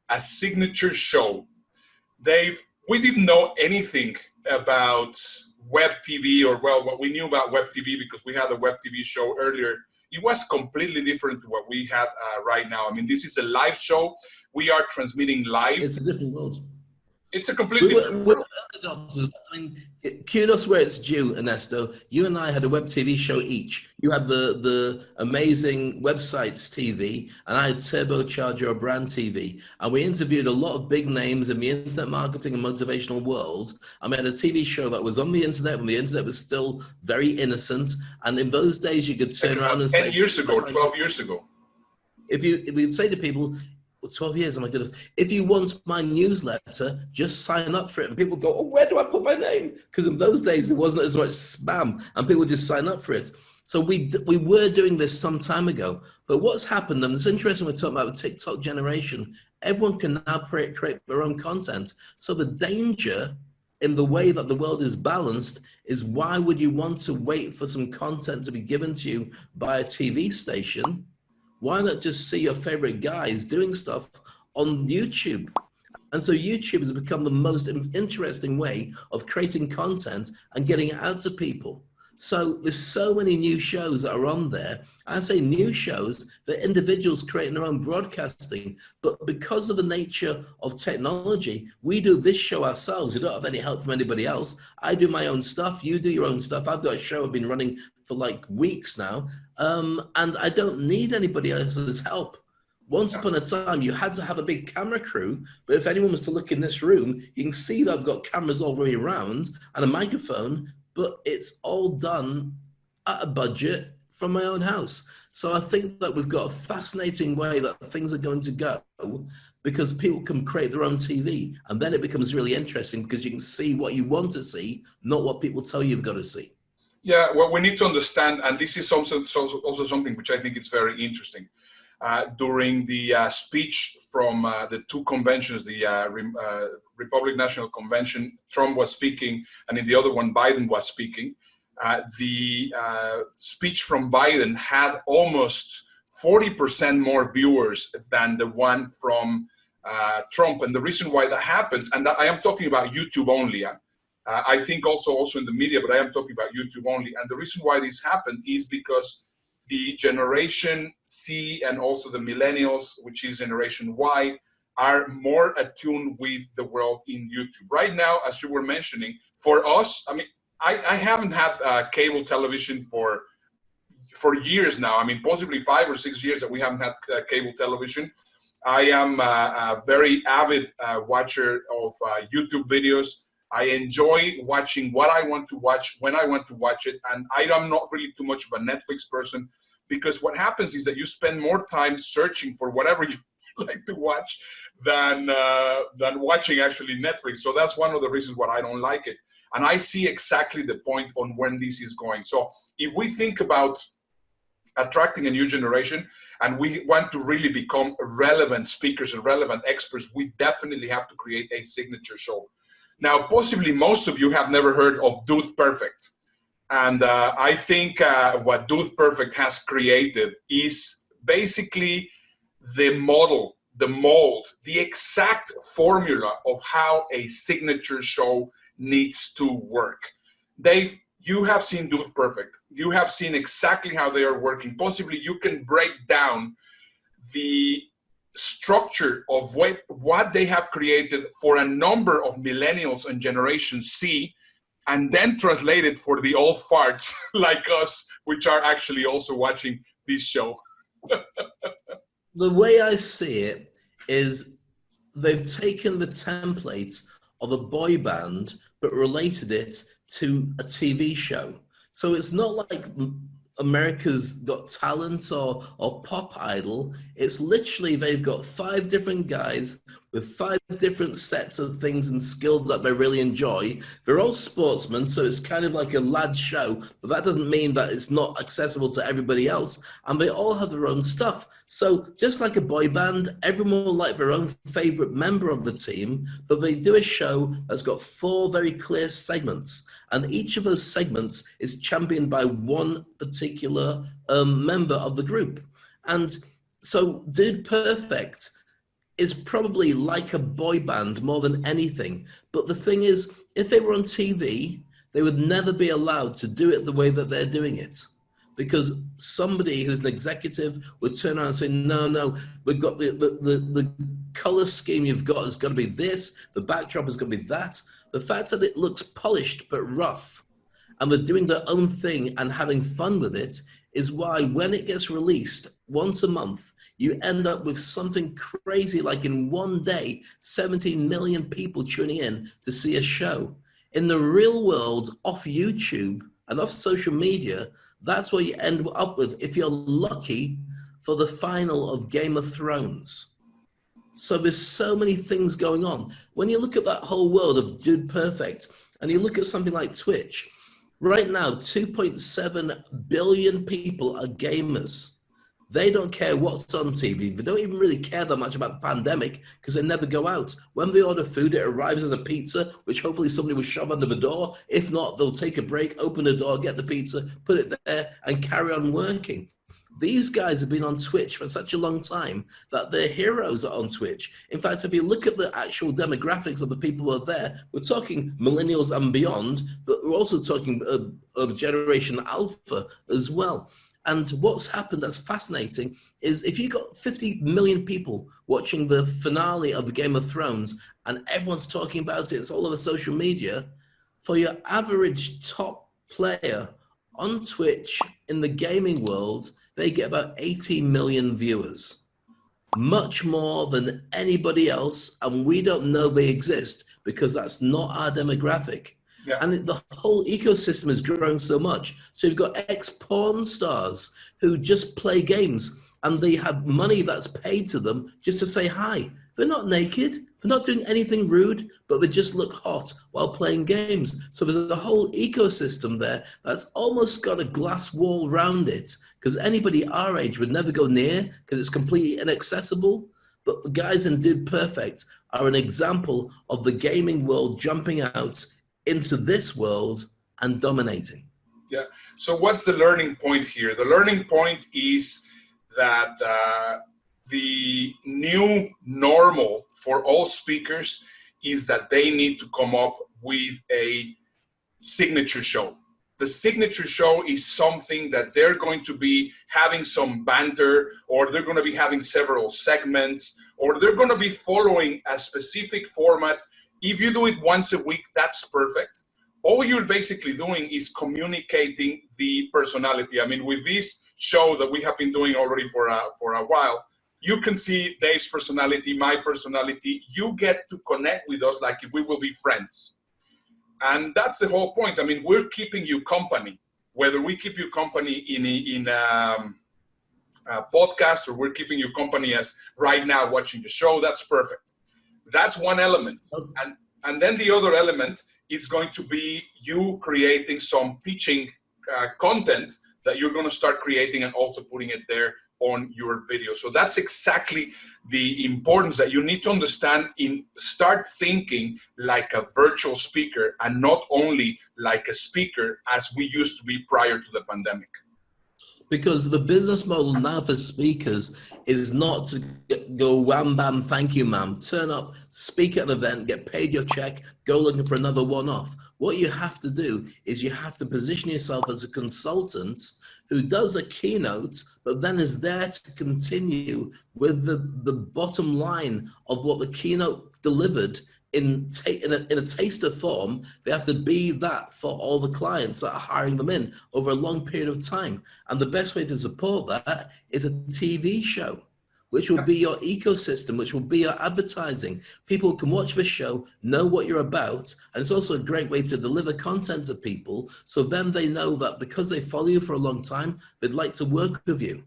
a signature show. Dave, we didn't know anything about web TV, or well, what we knew about web TV because we had a web TV show earlier. It was completely different to what we have right now. I mean, this is a live show. We are transmitting live. It's a different world. It's a completely different world. Adopters. I mean, kudos where it's due, Ernesto. You and I had a web TV show each. You had the amazing websites TV, and I had Turbocharge Your Brand TV. And we interviewed a lot of big names in the internet marketing and motivational world. And we had a TV show that was on the internet when the internet was still very innocent. And in those days, you could turn around and say, 10 years ago, 12 years ago. If we'd say to people, 12 years, oh my goodness. If you want my newsletter, just sign up for it. And people go, oh, where do I put my name? Because in those days, there wasn't as much spam and people would just sign up for it. So we were doing this some time ago. But what's happened, and it's interesting we're talking about the TikTok generation, everyone can now create their own content. So the danger in the way that the world is balanced is, why would you want to wait for some content to be given to you by a TV station? Why not just see your favorite guys doing stuff on YouTube? And so YouTube has become the most interesting way of creating content and getting it out to people. So there's so many new shows that are on there. I say new shows, that individuals creating their own broadcasting, but because of the nature of technology, we do this show ourselves. We don't have any help from anybody else. I do my own stuff. You do your own stuff. I've got a show I've been running for like weeks now. And I don't need anybody else's help. Once upon a time, you had to have a big camera crew, but if anyone was to look in this room, you can see that I've got cameras all the way around and a microphone, but it's all done at a budget from my own house. So I think that we've got a fascinating way that things are going to go, because people can create their own TV, and then it becomes really interesting because you can see what you want to see, not what people tell you you've got to see. Yeah, well, we need to understand, and this is also something which I think is very interesting. During the speech from the two conventions, the Republican National Convention, Trump was speaking, and in the other one, Biden was speaking. The speech from Biden had almost 40% more viewers than the one from Trump. And the reason why that happens, and that I am talking about YouTube only, I think also in the media, but I am talking about YouTube only. And the reason why this happened is because the Generation C and also the Millennials, which is Generation Y, are more attuned with the world in YouTube. Right now, as you were mentioning, for us, I mean, I haven't had cable television for years now. I mean, possibly 5 or 6 years that we haven't had cable television. I am a very avid watcher of YouTube videos. I enjoy watching what I want to watch when I want to watch it, and I'm not really too much of a Netflix person, because what happens is that you spend more time searching for whatever you like to watch than watching actually Netflix. So that's one of the reasons why I don't like it. And I see exactly the point on when this is going. So if we think about attracting a new generation and we want to really become relevant speakers and relevant experts, we definitely have to create a signature show. Now, possibly most of you have never heard of Dude Perfect. And I think what Dude Perfect has created is basically the model, the mold, the exact formula of how a signature show needs to work. Dave, you have seen Dude Perfect. You have seen exactly how they are working. Possibly you can break down the structure of what they have created for a number of millennials and Generation C, and then translate it for the old farts like us, which are actually also watching this show. The way I see it is they've taken the template of a boy band but related it to a TV show. So it's not like America's Got Talent or Pop Idol. It's literally they've got 5 different guys with 5 different sets of things and skills that they really enjoy. They're all sportsmen, so it's kind of like a lad show, but that doesn't mean that it's not accessible to everybody else. And they all have their own stuff. So just like a boy band, everyone will like their own favorite member of the team, but they do a show that's got 4 very clear segments. And each of those segments is championed by one particular member of the group. And so Dude Perfect is probably like a boy band more than anything. But the thing is, if they were on TV, they would never be allowed to do it the way that they're doing it. Because somebody who's an executive would turn around and say, no, we've got the color scheme you've got has got to be this, the backdrop has got to be that. The fact that it looks polished but rough, and they're doing their own thing and having fun with it, is why when it gets released once a month, you end up with something crazy like in one day, 17 million people tuning in to see a show. In the real world, off YouTube and off social media, that's what you end up with if you're lucky for the final of Game of Thrones. So there's so many things going on. When you look at that whole world of Dude Perfect, and you look at something like Twitch, right now, 2.7 billion people are gamers. They don't care what's on TV. They don't even really care that much about the pandemic because they never go out. When they order food, it arrives as a pizza, which hopefully somebody will shove under the door. If not, they'll take a break, open the door, get the pizza, put it there, and carry on working. These guys have been on Twitch for such a long time that their heroes are on Twitch. In fact, if you look at the actual demographics of the people who are there, we're talking millennials and beyond, but we're also talking of Generation Alpha as well. And what's happened that's fascinating is if you got 50 million people watching the finale of the Game of Thrones and everyone's talking about it, it's all over social media, for your average top player on Twitch in the gaming world, they get about 18 million viewers, much more than anybody else. And we don't know they exist because that's not our demographic. Yeah. And the whole ecosystem is growing so much. So you've got ex-porn stars who just play games and they have money that's paid to them just to say hi. They're not naked. They're not doing anything rude, but they just look hot while playing games. So there's a whole ecosystem there that's almost got a glass wall around it because anybody our age would never go near because it's completely inaccessible. But the guys in Dude Perfect are an example of the gaming world jumping out into this world and dominating. Yeah. So what's the learning point here? The learning point is that the new normal for all speakers is that they need to come up with a signature show. The signature show is something that they're going to be having some banter, or they're going to be having several segments, or they're going to be following a specific format. If you do it once a week, that's perfect. All you're basically doing is communicating the personality. I mean, with this show that we have been doing already for a while, you can see Dave's personality, my personality. You get to connect with us like if we will be friends. And that's the whole point. I mean, we're keeping you company, whether we keep you company in a podcast or we're keeping you company as right now watching the show, that's perfect. That's one element. And then the other element is going to be you creating some teaching content that you're going to start creating and also putting it there on your video. So that's exactly the importance that you need to understand in start thinking like a virtual speaker and not only like a speaker as we used to be prior to the pandemic. Because the business model now for speakers is not to go wham bam, thank you ma'am, turn up, speak at an event, get paid your check, go looking for another one-off. What you have to do is you have to position yourself as a consultant who does a keynote, but then is there to continue with the bottom line of what the keynote delivered in a taster form. They have to be that for all the clients that are hiring them in over a long period of time. And the best way to support that is a TV show, which will be your ecosystem, which will be your advertising. People can watch the show, know what you're about, and it's also a great way to deliver content to people, so then they know that because they follow you for a long time, they'd like to work with you.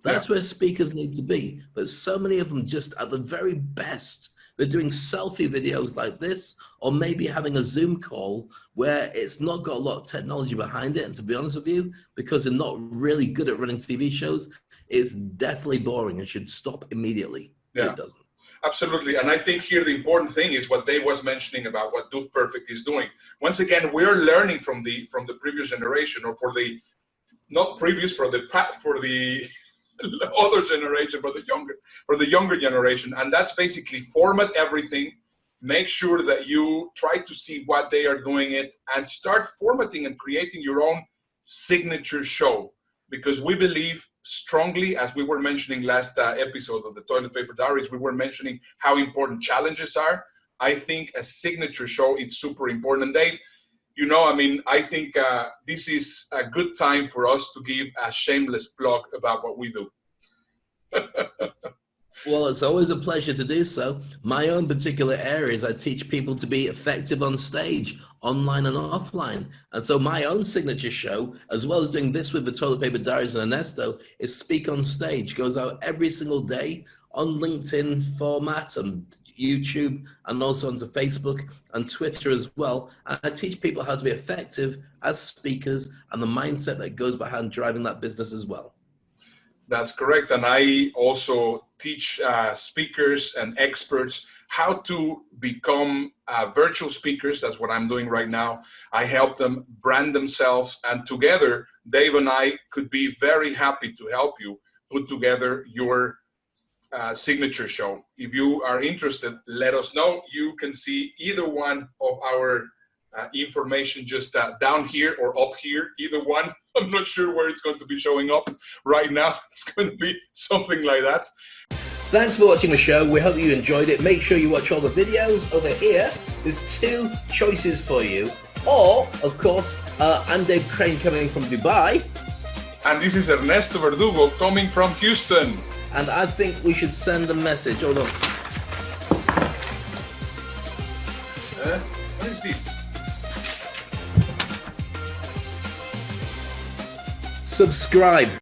That's where speakers need to be, but so many of them just at the very best, they're doing selfie videos like this, or maybe having a Zoom call where it's not got a lot of technology behind it. And to be honest with you, because they're not really good at running TV shows, it's definitely boring and should stop immediately. Yeah, it doesn't. Absolutely. And I think here the important thing is what Dave was mentioning about what Dude Perfect is doing. Once again, we're learning from the previous generation, or for the not previous, for the other generation, for the younger generation. And that's basically format everything. Make sure that you try to see what they are doing it and start formatting and creating your own signature show. Because we believe strongly, as we were mentioning last episode of the Toilet Paper Diaries, we were mentioning how important challenges are. I think a signature show, it's super important. And Dave, I think this is a good time for us to give a shameless plug about what we do. Well, it's always a pleasure to do so. My own particular areas, I teach people to be effective on stage, online and offline. And so my own signature show, as well as doing this with the Toilet Paper Diaries and Ernesto, is Speak on Stage. Goes out every single day on LinkedIn format and YouTube, and also onto Facebook and Twitter as well. And I teach people how to be effective as speakers and the mindset that goes behind driving that business as well. That's correct. And I also teach speakers and experts how to become virtual speakers. That's what I'm doing right now. I help them brand themselves, and together, Dave and I could be very happy to help you put together your signature show. If you are interested, let us know. You can see either one of our information just down here or up here, either one. I'm not sure where it's going to be showing up right now. It's going to be something like that. Thanks for watching the show. We hope you enjoyed it. Make sure you watch all the videos over here. There's two choices for you. Or, of course, I'm Dave Crane coming from Dubai. And this is Ernesto Verdugo coming from Houston. And I think we should send a message. Hold on. What is this? Subscribe.